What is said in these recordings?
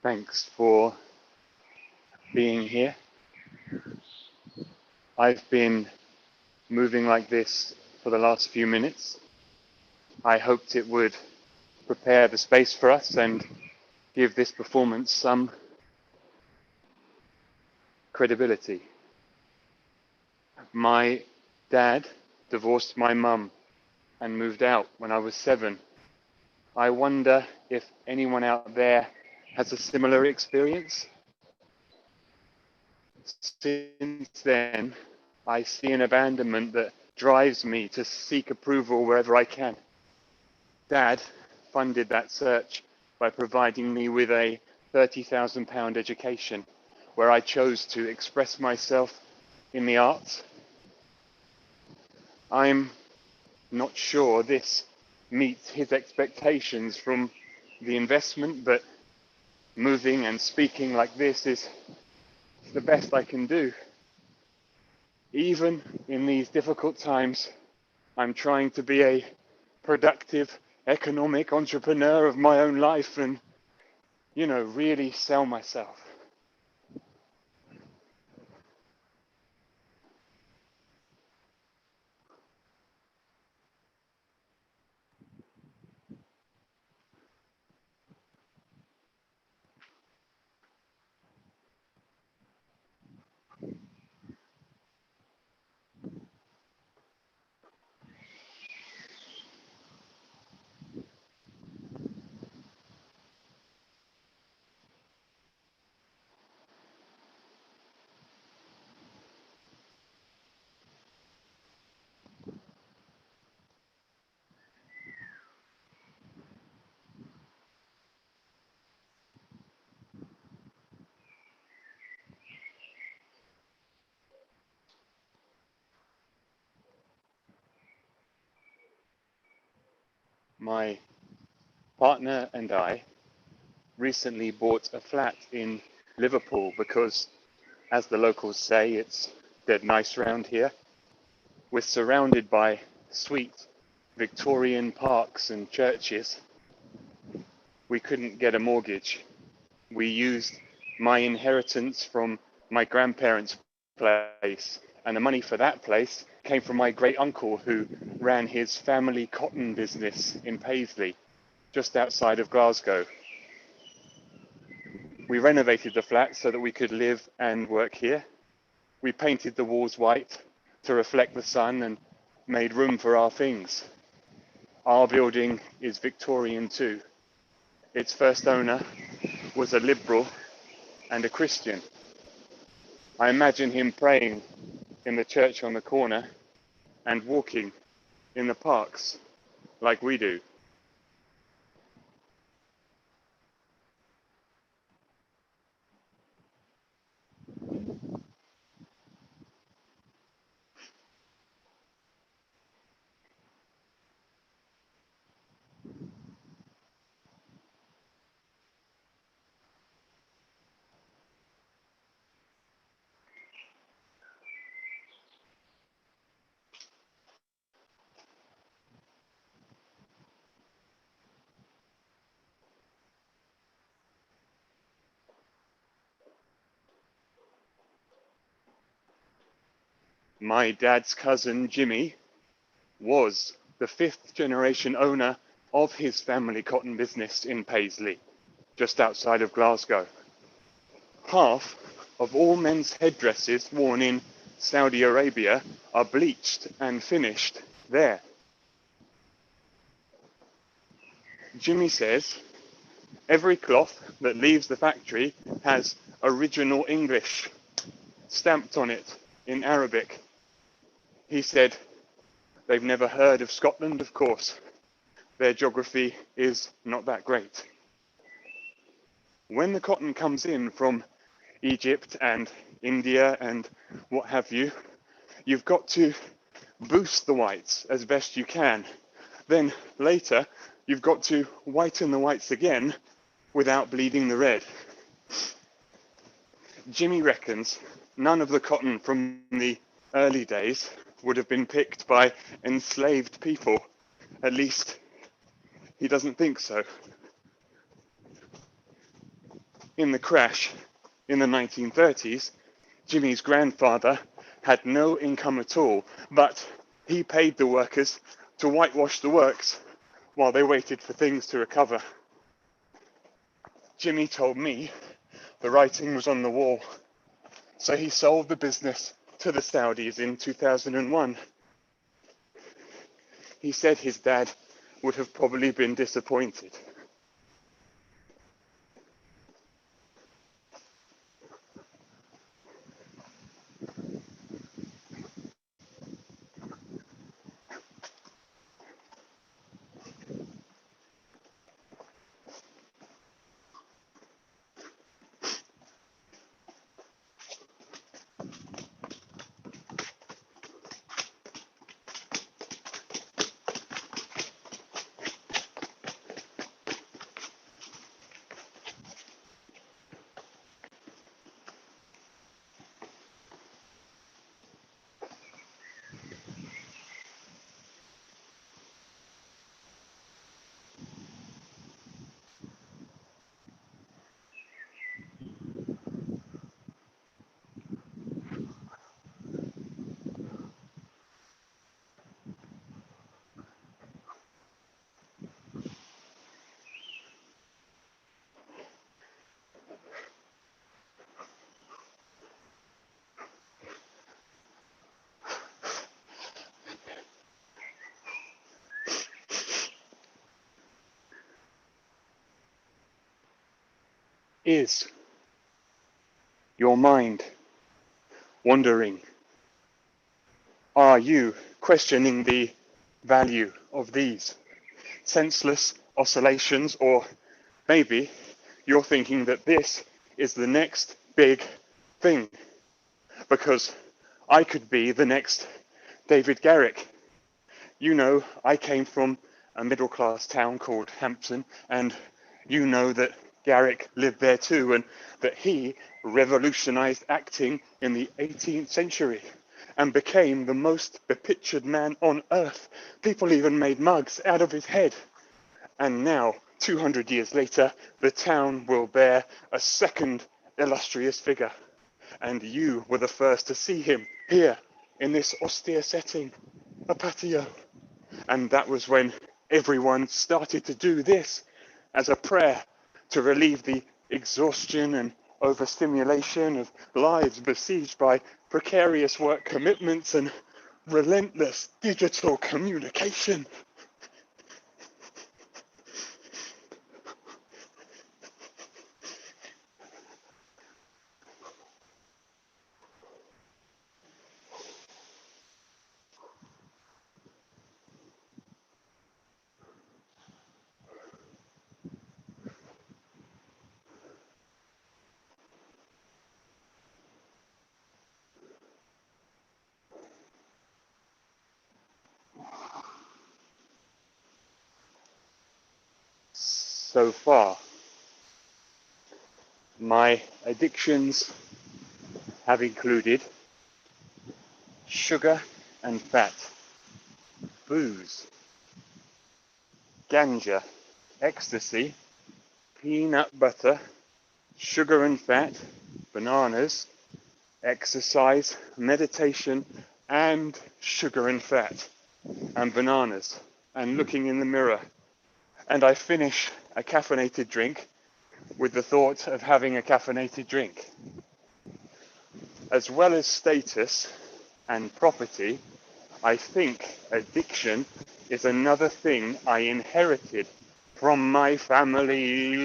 Thanks for being here. I've been moving like this for the last few minutes. I hoped it would prepare the space for us and give this performance some credibility. My dad divorced my mum and moved out when I was 7. I wonder if anyone out there has a similar experience. Since then, I see an abandonment that drives me to seek approval wherever I can. Dad funded that search by providing me with a £30,000 education where I chose to express myself in the arts. I'm not sure this meets his expectations from the investment, but moving and speaking like this is the best I can do. Even in these difficult times, I'm trying to be a productive economic entrepreneur of my own life and, really sell myself. My partner and I recently bought a flat in Liverpool because, as the locals say, it's dead nice around here. We're surrounded by sweet Victorian parks and churches. We couldn't get a mortgage. We used my inheritance from my grandparents' place, and the money for that place came from my great uncle who ran his family cotton business in Paisley, just outside of Glasgow. We renovated the flat so that we could live and work here. We painted the walls white to reflect the sun and made room for our things. Our building is Victorian too. Its first owner was a liberal and a Christian. I imagine him praying in the church on the corner and walking in the parks like we do. My dad's cousin Jimmy was the 5th generation owner of his family cotton business in Paisley, just outside of Glasgow. Half of all men's headdresses worn in Saudi Arabia are bleached and finished there. Jimmy says every cloth that leaves the factory has original English stamped on it in Arabic. He said they've never heard of Scotland, of course. Their geography is not that great. When the cotton comes in from Egypt and India and what have you, you've got to boost the whites as best you can. Then later, you've got to whiten the whites again without bleeding the red. Jimmy reckons none of the cotton from the early days would have been picked by enslaved people. At least, he doesn't think so. In the crash in the 1930s, Jimmy's grandfather had no income at all, but he paid the workers to whitewash the works while they waited for things to recover. Jimmy told me the writing was on the wall, so he sold the business to the Saudis in 2001. He said his dad would have probably been disappointed. Is your mind wandering? Are you questioning the value of these senseless oscillations? Or maybe you're thinking that this is the next big thing, because I could be the next David Garrick. You know, I came from a middle-class town called Hampton, and you know that Garrick lived there too, and that he revolutionized acting in the 18th century and became the most bepictured man on earth. People even made mugs out of his head. And now, 200 years later, the town will bear a second illustrious figure. And you were the first to see him here in this austere setting, a patio. And that was when everyone started to do this as a prayer to relieve the exhaustion and overstimulation of lives besieged by precarious work commitments and relentless digital communication. So far, my addictions have included sugar and fat, booze, ganja, ecstasy, peanut butter, sugar and fat, bananas, exercise, meditation, and sugar and fat, and bananas, and looking in the mirror. And I finish a caffeinated drink with the thought of having a caffeinated drink. As well as status and property, I think addiction is another thing I inherited from my family.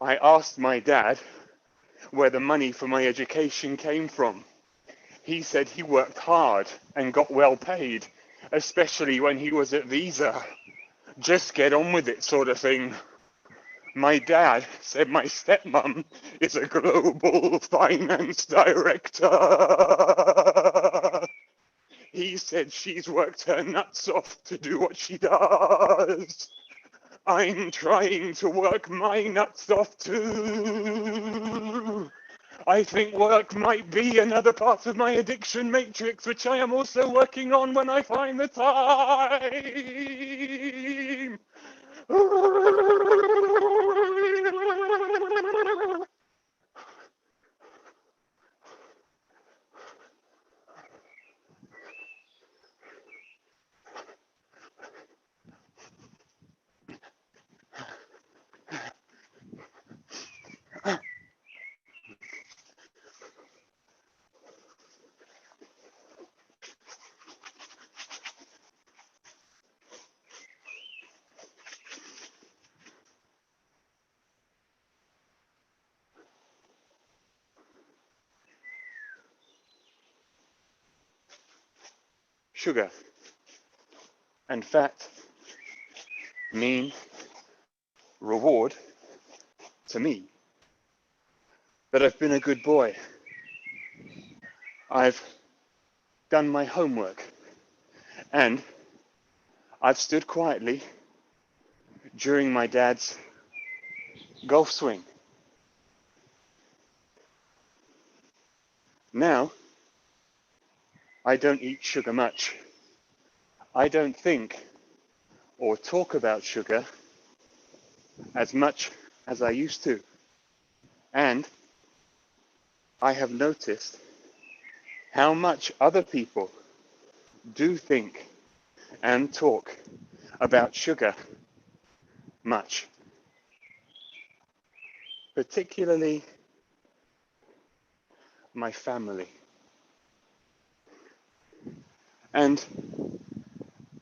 I asked my dad where the money for my education came from. He said he worked hard and got well paid, especially when he was at Visa. Just get on with it, sort of thing. My dad said my stepmom is a global finance director. He said she's worked her nuts off to do what she does. I'm trying to work my nuts off too. I think work might be another part of my addiction matrix, which I am also working on when I find the time. sugar and fat mean reward to me. That I've been a good boy. I've done my homework. And I've stood quietly during my dad's golf swing. Now, I don't eat sugar much. I don't think or talk about sugar as much as I used to. And I have noticed how much other people do think and talk about sugar much. Particularly my family. And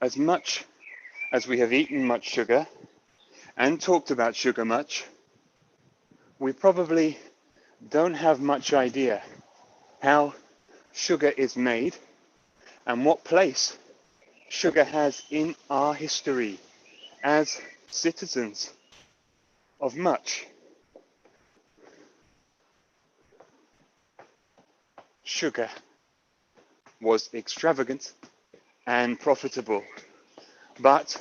as much as we have eaten much sugar and talked about sugar much, we probably don't have much idea how sugar is made and what place sugar has in our history as citizens of much. Sugar was extravagant and profitable, but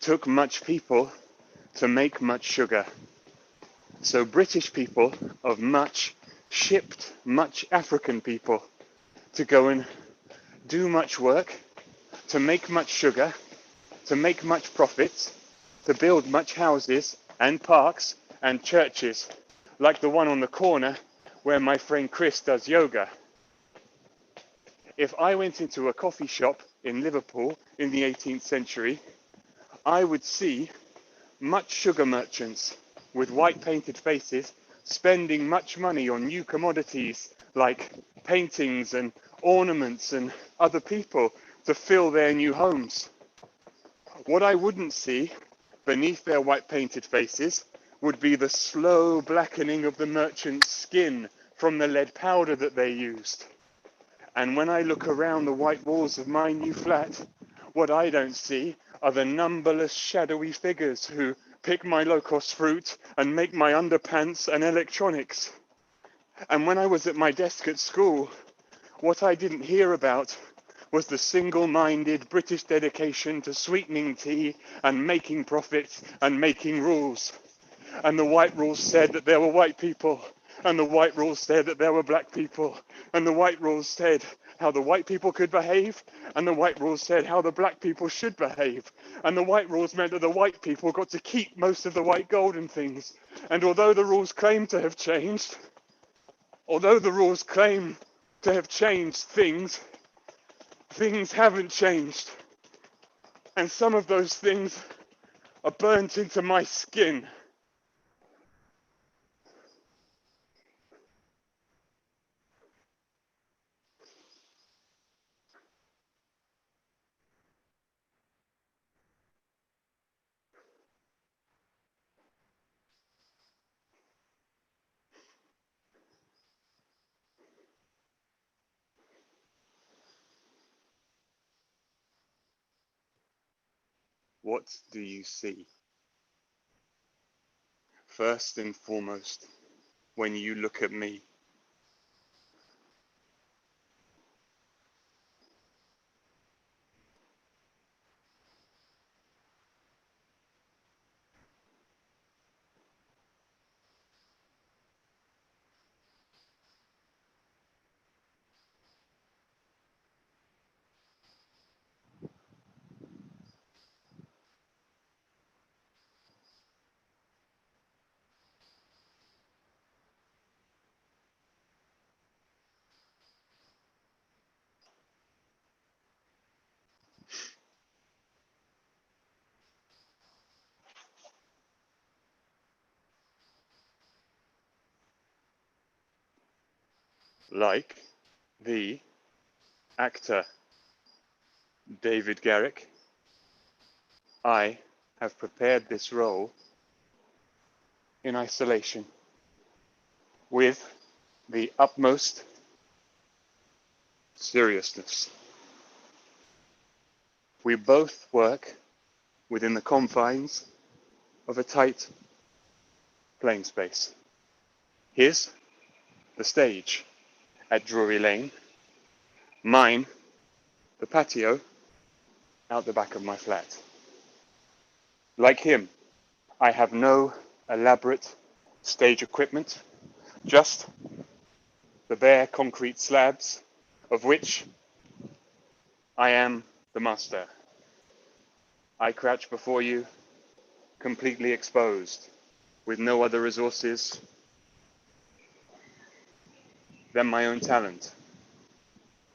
took much people to make much sugar. So British people of much shipped much African people to go and do much work, to make much sugar, to make much profits, to build much houses and parks and churches, like the one on the corner where my friend Chris does yoga. If I went into a coffee shop in Liverpool in the 18th century, I would see much sugar merchants with white painted faces spending much money on new commodities like paintings and ornaments and other people to fill their new homes. What I wouldn't see beneath their white painted faces would be the slow blackening of the merchant's skin from the lead powder that they used. And when I look around the white walls of my new flat, what I don't see are the numberless shadowy figures who pick my low-cost fruit and make my underpants and electronics. And when I was at my desk at school, what I didn't hear about was the single-minded British dedication to sweetening tea and making profits and making rules. And the white rules said that there were white people, and the white rules said that there were black people, and the white rules said how the white people could behave, and the white rules said how the black people should behave, and the white rules meant that the white people got to keep most of the white golden things. And although the rules claim to have changed, things haven't changed. And some of those things are burnt into my skin. What do you see? First and foremost, when you look at me, like the actor David Garrick, I have prepared this role in isolation with the utmost seriousness. We both work within the confines of a tight playing space. His, the stage at Drury Lane. Mine, the patio out the back of my flat. Like him, I have no elaborate stage equipment, just the bare concrete slabs of which I am the master. I crouch before you, completely exposed, with no other resources than my own talent.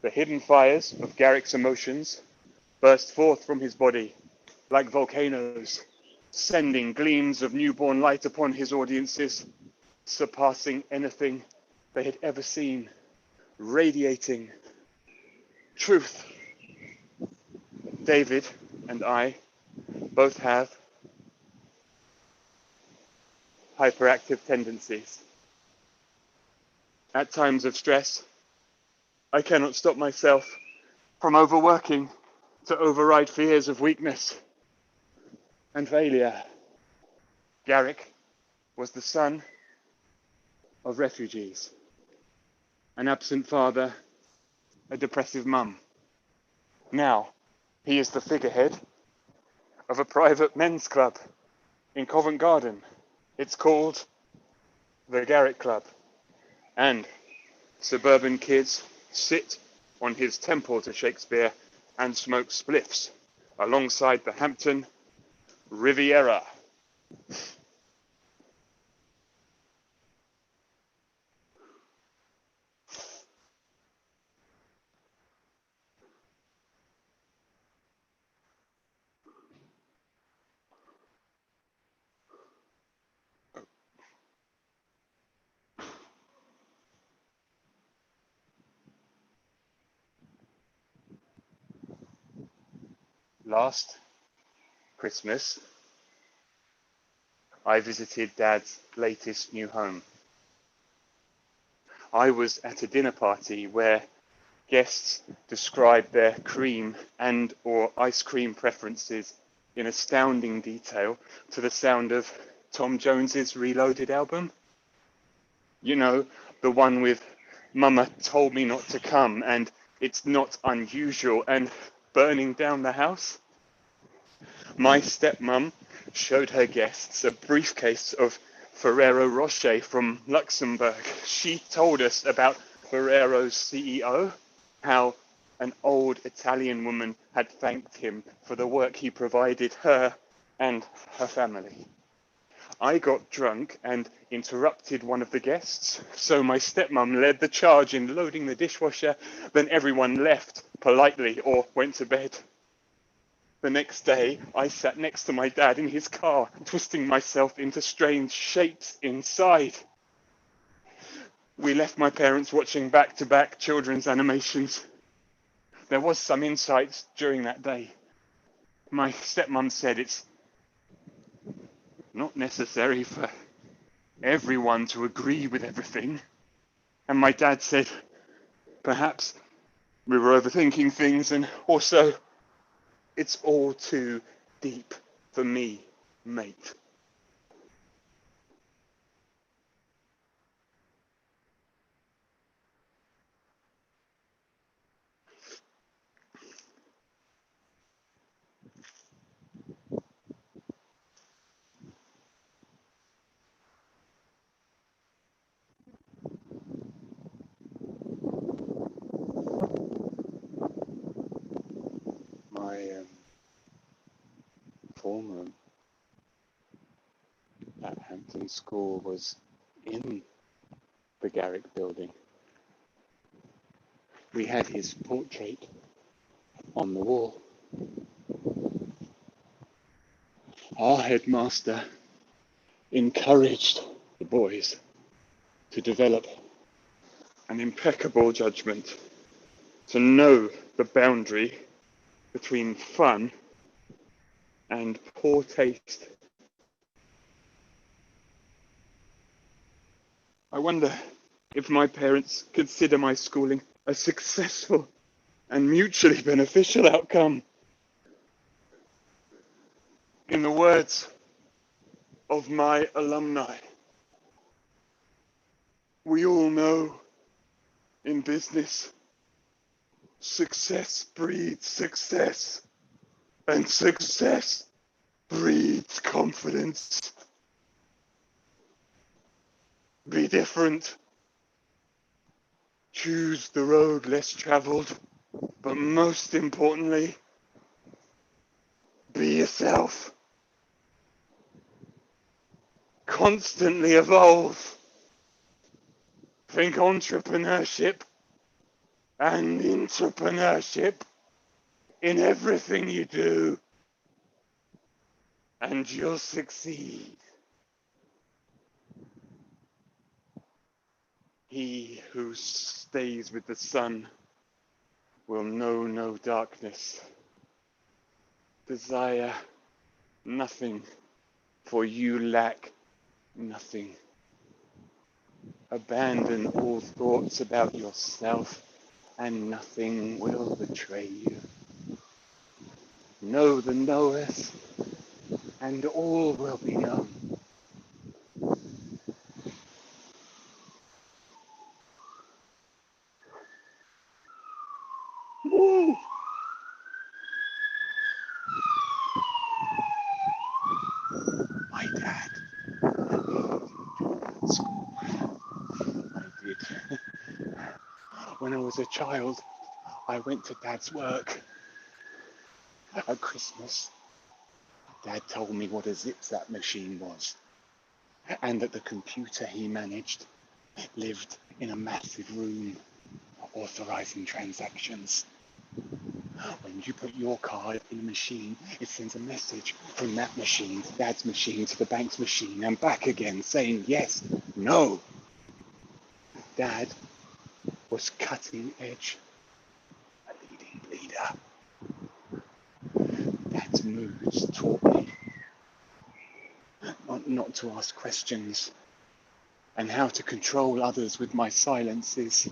The hidden fires of Garrick's emotions burst forth from his body like volcanoes, sending gleams of newborn light upon his audiences, surpassing anything they had ever seen, radiating truth. David and I both have hyperactive tendencies. At times of stress, I cannot stop myself from overworking to override fears of weakness and failure. Garrick was the son of refugees, an absent father, a depressive mum. Now, he is the figurehead of a private men's club in Covent Garden. It's called the Garrick Club, and suburban kids sit on his temple to Shakespeare and smoke spliffs alongside the Hampton Riviera. Last Christmas, I visited Dad's latest new home. I was at a dinner party where guests described their cream and or ice cream preferences in astounding detail to the sound of Tom Jones's Reloaded album. You know, the one with Mama told me not to come and it's not unusual and burning down the house. My stepmom showed her guests a briefcase of Ferrero Rocher from Luxembourg. She told us about Ferrero's CEO, how an old Italian woman had thanked him for the work he provided her and her family. I got drunk and interrupted one of the guests, so my stepmom led the charge in loading the dishwasher, then everyone left politely or went to bed. The next day, I sat next to my dad in his car, twisting myself into strange shapes inside. We left my parents watching back-to-back children's animations. There was some insight during that day. My stepmom said it's not necessary for everyone to agree with everything. And my dad said, perhaps we were overthinking things, and also, it's all too deep for me, mate. My form room at Hampton School was in the Garrick building. We had his portrait on the wall. Our headmaster encouraged the boys to develop an impeccable judgment, to know the boundary between fun and poor taste. I wonder if my parents consider my schooling a successful and mutually beneficial outcome. In the words of my alumni, we all know in business, success breeds success, and success breeds confidence. Be different. Choose the road less traveled, but most importantly, be yourself. Constantly evolve. Think entrepreneurship and entrepreneurship in everything you do, and you'll succeed. He who stays with the sun will know no darkness. Desire nothing, for you lack nothing. Abandon all thoughts about yourself, and nothing will betray you. Know the knowers, and all will be known. Woo! My dad. School. I did. When I was a child, I went to Dad's work. At Christmas, Dad told me what a zip-zap machine was, and that the computer he managed lived in a massive room, authorizing transactions. When you put your card in a machine, it sends a message from that machine to Dad's machine to the bank's machine and back again, saying yes, no. Dad was cutting edge, a leading leader. Dad's moods taught me not to ask questions and how to control others with my silences.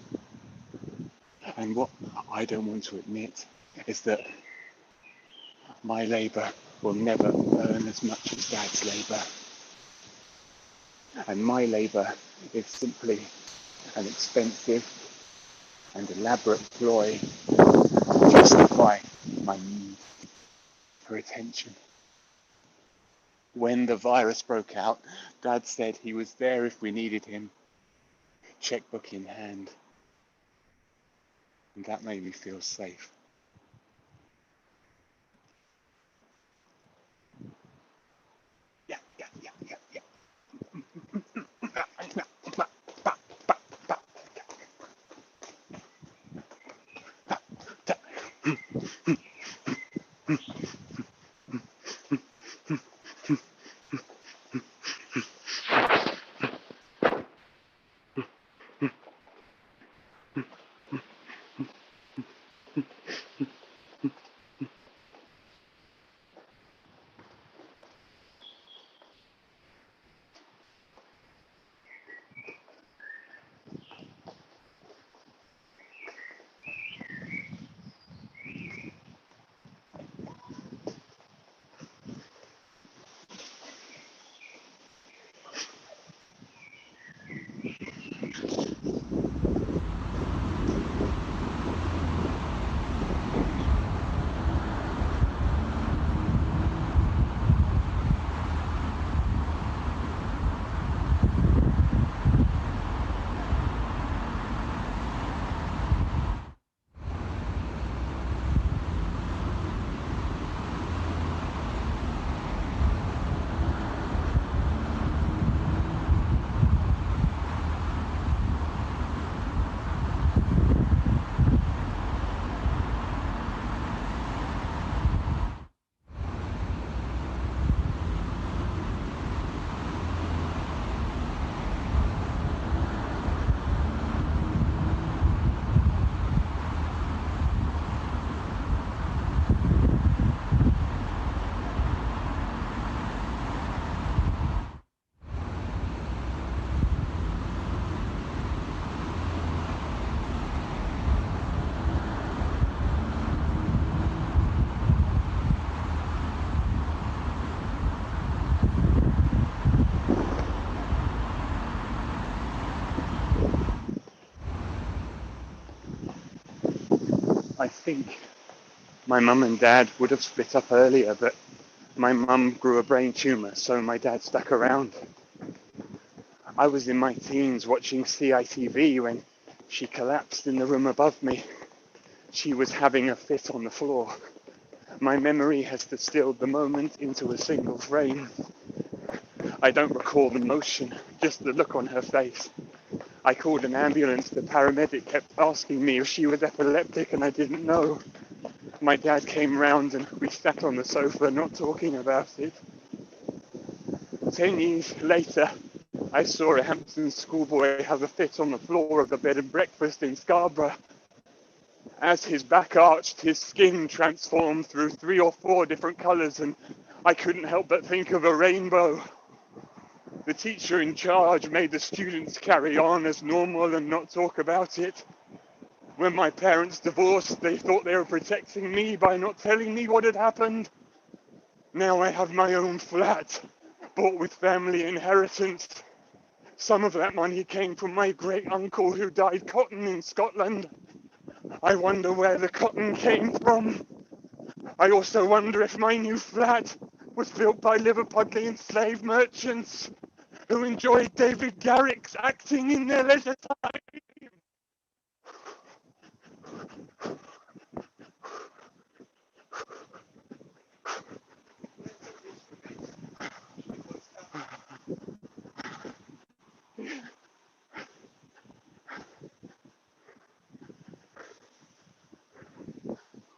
And what I don't want to admit is that my labour will never earn as much as Dad's labour. And my labour is simply an expensive and elaborate ploy to justify my need for attention. When the virus broke out, Dad said he was there if we needed him, checkbook in hand. And that made me feel safe. Yeah. I think my mum and dad would have split up earlier, but my mum grew a brain tumour, so my dad stuck around. I was in my teens watching CITV when she collapsed in the room above me. She was having a fit on the floor. My memory has distilled the moment into a single frame. I don't recall the motion, just the look on her face. I called an ambulance. The paramedic kept asking me if she was epileptic, and I didn't know. My dad came round and we sat on the sofa not talking about it. 10 years later, I saw a Hampton schoolboy have a fit on the floor of the bed and breakfast in Scarborough. As his back arched, his skin transformed through 3 or 4 different colours, and I couldn't help but think of a rainbow. The teacher in charge made the students carry on as normal and not talk about it. When my parents divorced, they thought they were protecting me by not telling me what had happened. Now I have my own flat, bought with family inheritance. Some of that money came from my great uncle who dyed cotton in Scotland. I wonder where the cotton came from. I also wonder if my new flat was built by Liverpudlian slave merchants who enjoyed David Garrick's acting in their leisure time.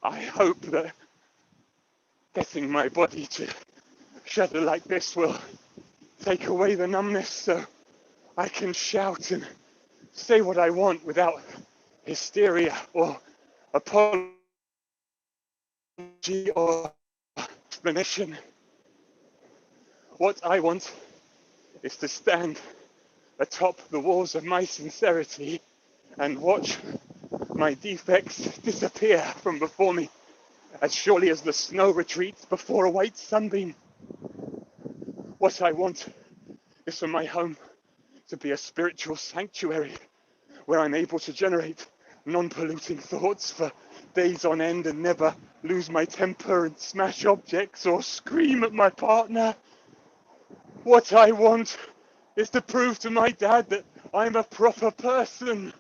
I hope that getting my body to shudder like this will take away the numbness so I can shout and say what I want without hysteria or apology or explanation. What I want is to stand atop the walls of my sincerity and watch my defects disappear from before me as surely as the snow retreats before a white sunbeam. What I want is for my home to be a spiritual sanctuary where I'm able to generate non-polluting thoughts for days on end and never lose my temper and smash objects or scream at my partner. What I want is to prove to my dad that I'm a proper person.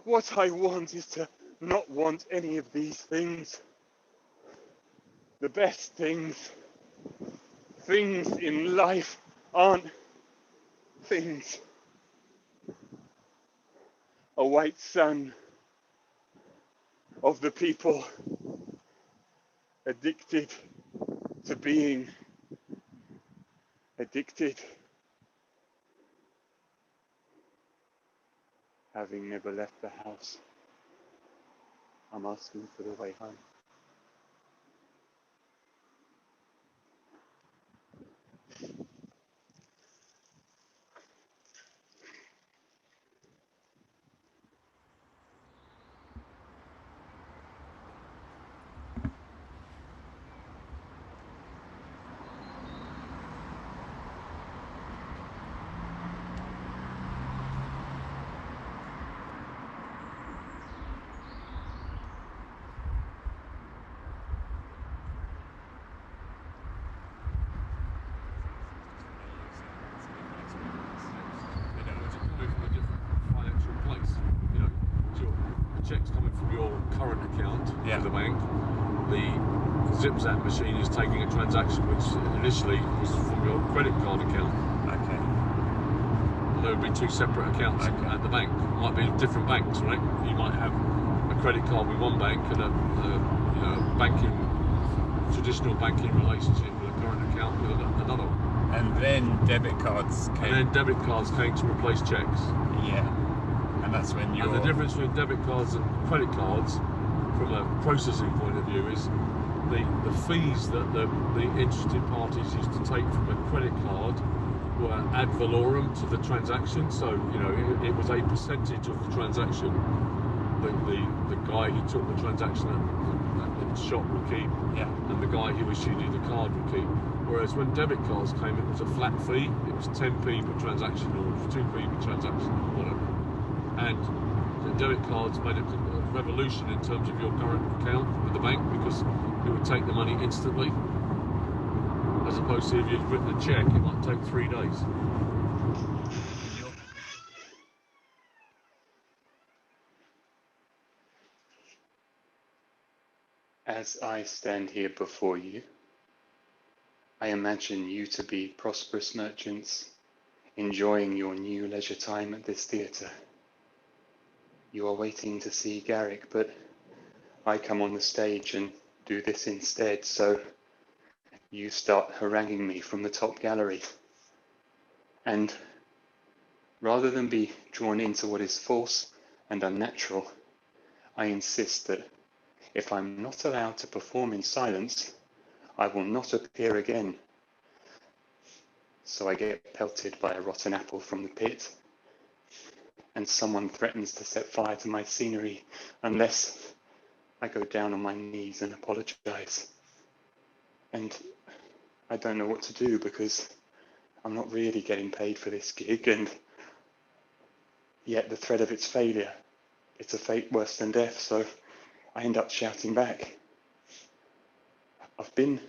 What I want is to not want any of these things. The best things in life aren't things. A white sun of the people addicted to being addicted, having never left the house. I'm asking for the way home. Checks coming from your current account to the bank. The zip-zap machine is taking a transaction which initially was from your credit card account. Okay. And there would be 2 separate accounts at the bank. Might be different banks, right? You might have a credit card with one bank and a traditional banking relationship with a current account with another one. And then debit cards came. And then debit cards came to replace checks. Yeah. And that's when you're... And the difference between debit cards and credit cards, from a processing point of view, is the fees that the interested parties used to take from a credit card were ad valorem to the transaction. So, it was a percentage of the transaction. The guy who took the transaction at the shop would keep, and the guy who issued you the card would keep. Whereas when debit cards came, it was a flat fee. It was 10p per transaction or 2p per transaction or whatever. And that debit cards made a revolution in terms of your current account with the bank, because it would take the money instantly, as opposed to if you'd written a check, it might take 3 days. As I stand here before you, I imagine you to be prosperous merchants, enjoying your new leisure time at this theatre. You are waiting to see Garrick, but I come on the stage and do this instead, so you start haranguing me from the top gallery. And rather than be drawn into what is false and unnatural, I insist that if I'm not allowed to perform in silence, I will not appear again. So I get pelted by a rotten apple from the pit, and someone threatens to set fire to my scenery unless I go down on my knees and apologize. And I don't know what to do because I'm not really getting paid for this gig, and yet the threat of its failure, it's a fate worse than death, so I end up shouting back. I've been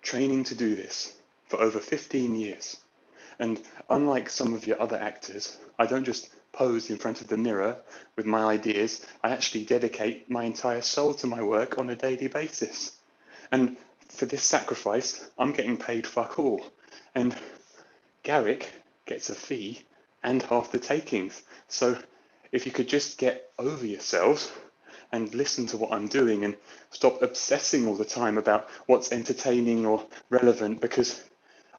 training to do this for over 15 years, and unlike some of your other actors, I don't just pose in front of the mirror with my ideas. I actually dedicate my entire soul to my work on a daily basis. And for this sacrifice, I'm getting paid fuck all. And Garrick gets a fee and half the takings. So if you could just get over yourselves and listen to what I'm doing and stop obsessing all the time about what's entertaining or relevant, because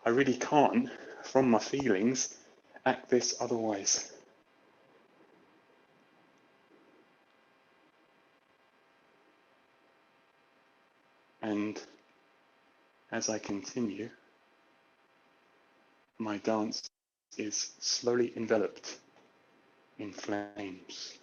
I really can't, from my feelings, act this otherwise. And as I continue, my dance is slowly enveloped in flames.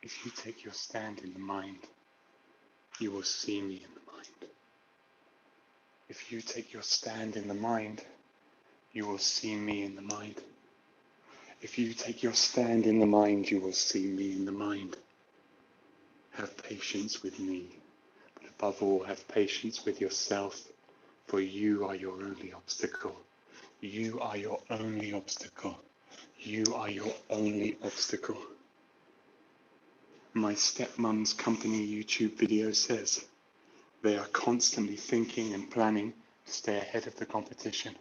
If you take your stand in the mind, you will see me in the mind. If you take your stand in the mind, you will see me in the mind. If you take your stand in the mind, you will see me in the mind. Have patience with me, but above all, have patience with yourself, for you are your only obstacle. You are your only obstacle. You are your only obstacle. My stepmom's company YouTube video says they are constantly thinking and planning to stay ahead of the competition.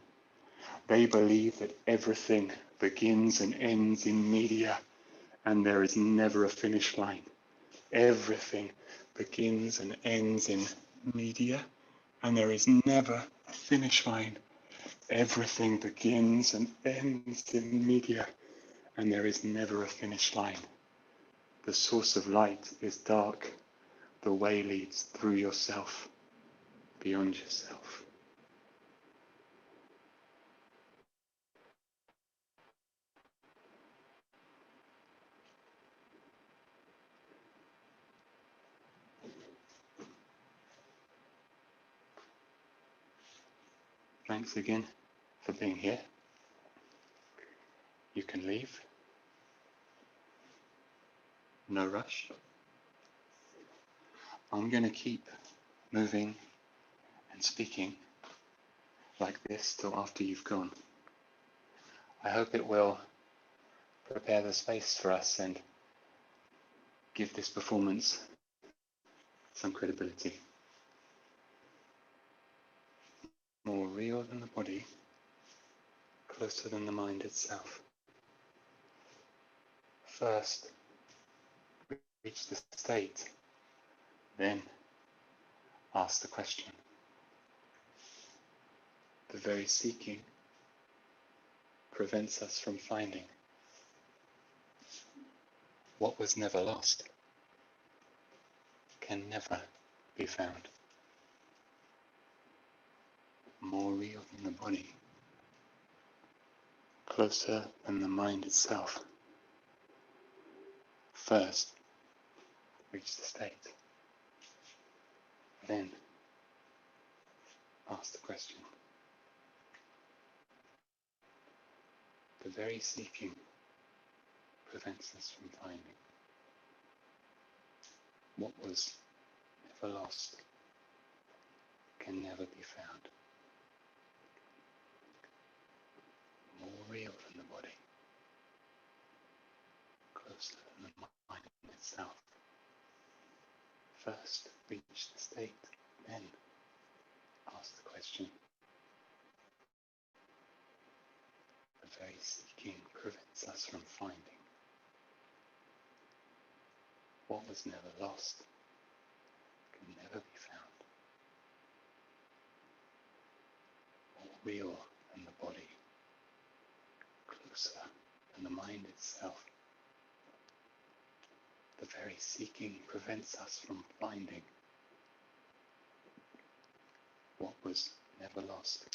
They believe that everything begins and ends in media, and there is never a finish line. Everything begins and ends in media, and there is never a finish line. Everything begins and ends in media, and there is never a finish line. The source of light is dark. The way leads through yourself, beyond yourself. Thanks again for being here. You can leave. No rush. I'm going to keep moving and speaking like this till after you've gone. I hope it will prepare the space for us and give this performance some credibility. More real than the body, closer than the mind itself. First, reach the state, then ask the question. The very seeking prevents us from finding. What was never lost can never be found. More real than the body, closer than the mind itself. First, reach the state. Then, ask the question. The very seeking prevents us from finding. What was never lost can never be found. More real than the body, closer than the mind itself. First, reach the state, then ask the question. The very seeking prevents us from finding. What was never lost can never be found. More real than the body, closer than the mind itself. The very seeking prevents us from finding. What was never lost